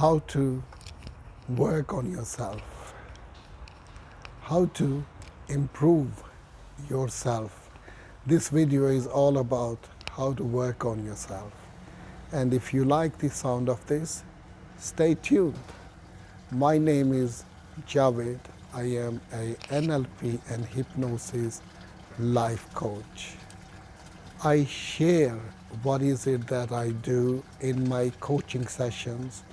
how to work on yourself, how to improve yourself. This video is all about how to work on yourself. And if you like the sound of this, stay tuned. My name is Javed. I am a NLP and hypnosis life coach. I share what is it that I do in my coaching sessions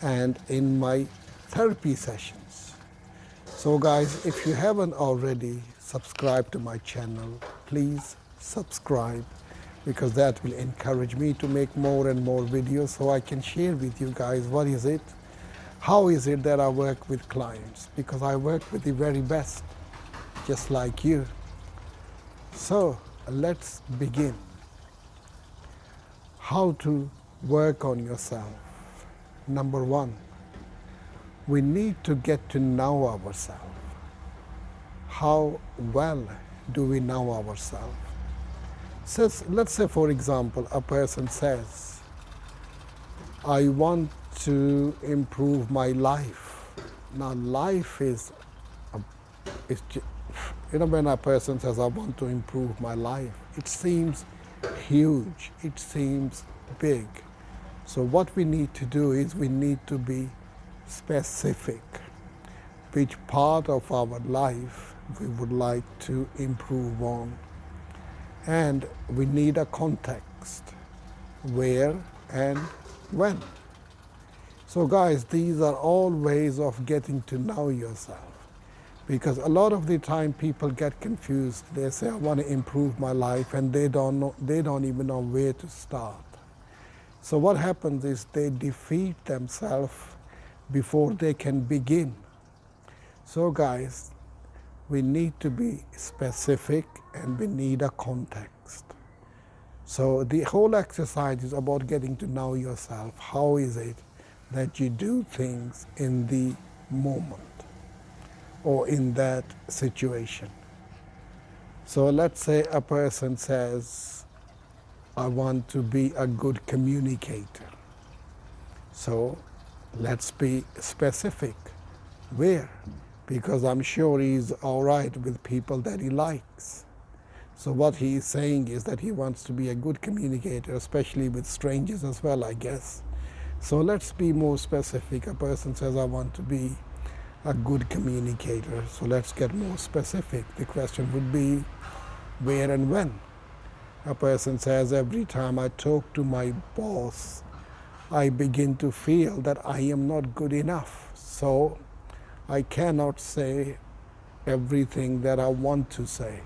and in my therapy sessions. So guys, if you haven't already subscribed to my channel, please subscribe, because that will encourage me to make more and more videos so I can share with you guys what is it, how is it that I work with clients, because I work with the very best, just like you. So let's begin. How to work on yourself. Number one, we need to get to know ourselves. How well do we know ourselves? So let's say, for example, a person says, I want to improve my life. Now, life is when a person says, I want to improve my life, it seems huge, it seems big. So what we need to do is we need to be specific. Which part of our life we would like to improve on. And we need a context, where and when. So guys, these are all ways of getting to know yourself. Because a lot of the time people get confused. They say, I want to improve my life, and they don't even know where to start. So what happens is they defeat themselves before they can begin. So guys, we need to be specific and we need a context. So the whole exercise is about getting to know yourself. How is it that you do things in the moment or in that situation? So let's say a person says, I want to be a good communicator. So let's be specific. Where? Because I'm sure he's all right with people that he likes. So what he is saying is that he wants to be a good communicator, especially with strangers as well, I guess. So let's be more specific. A person says, I want to be a good communicator. So let's get more specific. The question would be, where and when? A person says, every time I talk to my boss, I begin to feel that I am not good enough. So I cannot say everything that I want to say.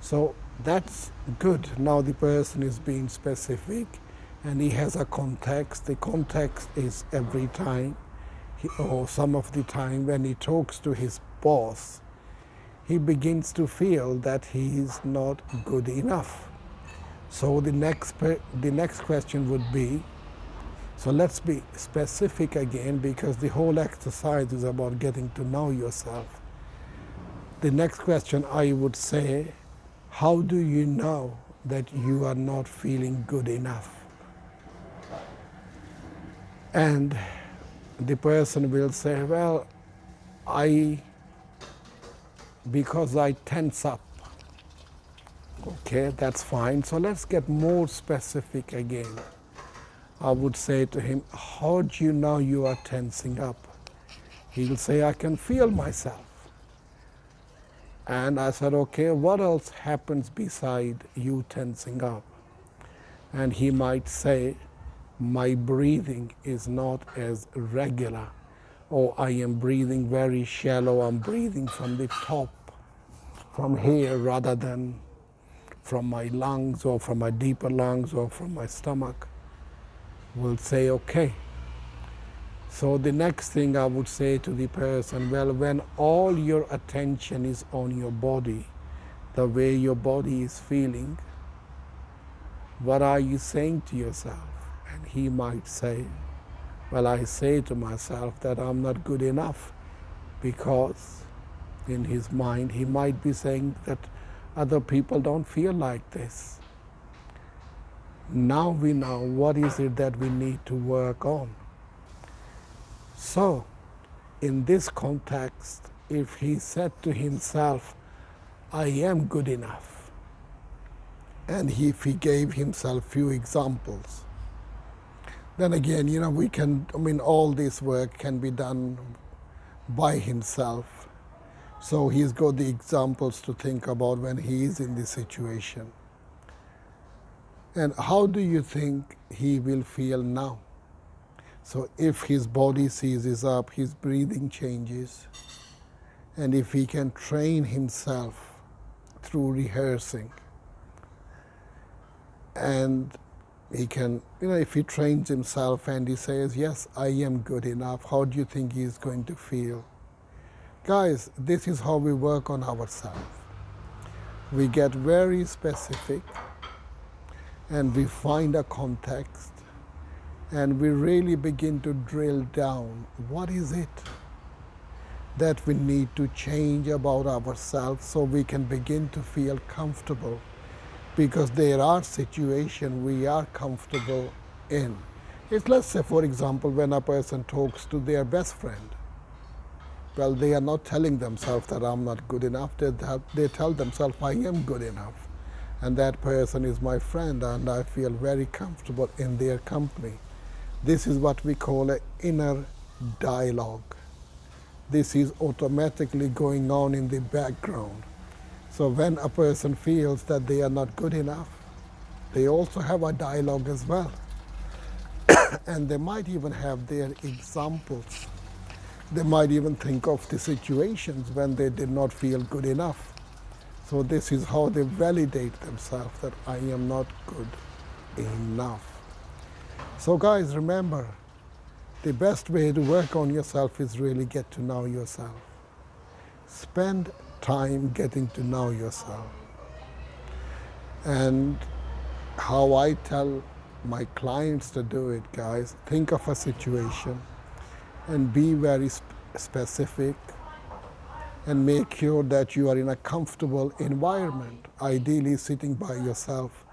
So that's good. Now the person is being specific and he has a context. The context is every time or some of the time when he talks to his boss, he begins to feel that he is not good enough. So the next question would be, so let's be specific again, because the whole exercise is about getting to know yourself. The next question I would say, how do you know that you are not feeling good enough? And the person will say, well, because I tense up. Okay, that's fine. So let's get more specific again. I would say to him, how do you know you are tensing up? He'll say, I can feel myself. And I said, okay, what else happens beside you tensing up? And he might say, my breathing is not as regular, or I am breathing very shallow, I'm breathing from the top, from here, rather than from my lungs or from my deeper lungs or from my stomach. We'll say, okay. So the next thing I would say to the person, well, when all your attention is on your body, the way your body is feeling, what are you saying to yourself? And he might say, well, I say to myself that I'm not good enough, because in his mind he might be saying that other people don't feel like this. Now we know what is it that we need to work on. So, in this context, if he said to himself, I am good enough, and if he gave himself few examples, then again, we can, all this work can be done by himself. So he's got the examples to think about when he is in this situation. And how do you think he will feel now? So if his body seizes up, his breathing changes, and if he can train himself through rehearsing, and he can, if he trains himself and he says, yes, I am good enough, how do you think he's going to feel? Guys, this is how we work on ourselves. We get very specific and we find a context and we really begin to drill down. What is it that we need to change about ourselves so we can begin to feel comfortable? Because there are situations we are comfortable in. Let's say, for example, when a person talks to their best friend. Well, they are not telling themselves that I'm not good enough. They tell themselves, I am good enough. And that person is my friend, and I feel very comfortable in their company. This is what we call an inner dialogue. This is automatically going on in the background. So when a person feels that they are not good enough, they also have a dialogue as well. And they might even have their examples. They might even think of the situations when they did not feel good enough. So this is how they validate themselves, that I am not good enough. So guys, remember, the best way to work on yourself is really get to know yourself. Spend time getting to know yourself. And how I tell my clients to do it, guys, think of a situation and be very specific and make sure that you are in a comfortable environment, ideally sitting by yourself.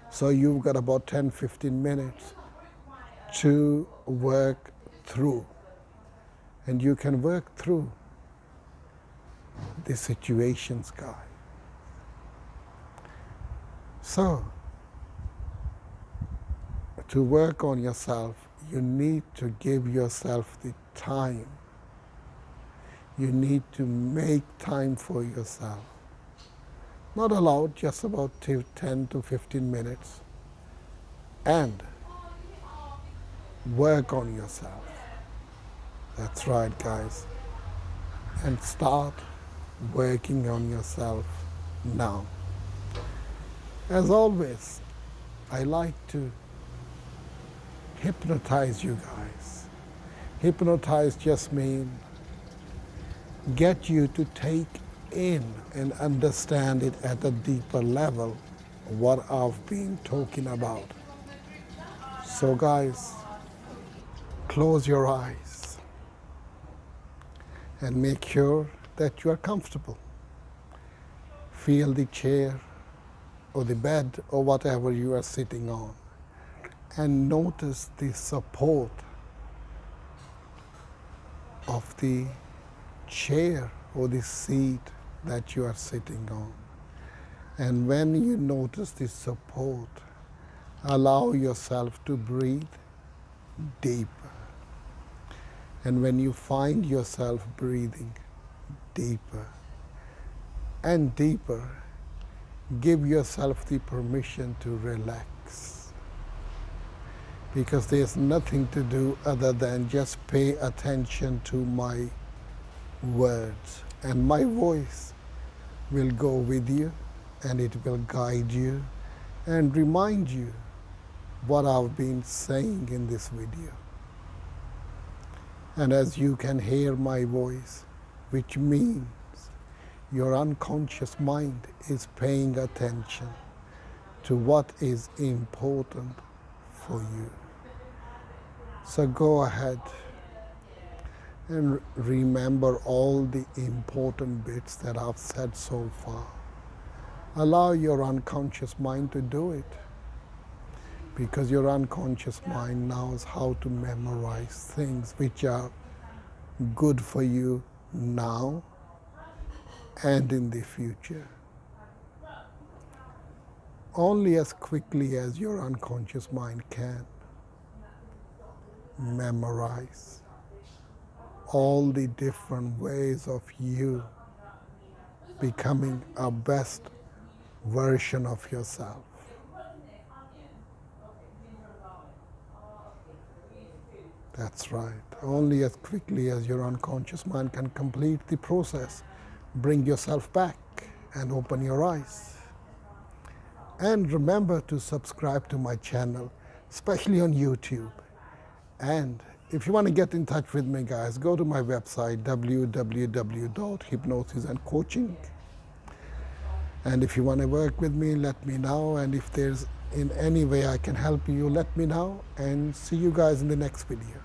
So you've got about 10-15 minutes to work through. And you can work through the situations, guys. So, to work on yourself, you need to give yourself the time. You need to make time for yourself. Not allowed, just about 10 to 15 minutes. And work on yourself. That's right, guys. And start working on yourself now. As always, I like to hypnotize you guys. Hypnotize just means get you to take in and understand it at a deeper level, what I've been talking about. So guys, close your eyes and make sure that you are comfortable. Feel the chair or the bed or whatever you are sitting on, and notice the support of the chair or the seat that you are sitting on. And when you notice the support, allow yourself to breathe deeper. And when you find yourself breathing deeper and deeper, give yourself the permission to relax. Because there's nothing to do other than just pay attention to my words. And my voice will go with you, and it will guide you and remind you what I've been saying in this video. And as you can hear my voice, which means your unconscious mind is paying attention to what is important for you. So go ahead and remember all the important bits that I've said so far. Allow your unconscious mind to do it, because your unconscious mind knows how to memorize things which are good for you now and in the future. Only as quickly as your unconscious mind can memorize all the different ways of you becoming a best version of yourself. That's right. Only as quickly as your unconscious mind can complete the process, bring yourself back and open your eyes. And remember to subscribe to my channel, especially on YouTube. And if you want to get in touch with me, guys, go to my website, www.hypnosisandcoaching. And if you want to work with me, let me know. And if there's in any way I can help you, let me know. And see you guys in the next video.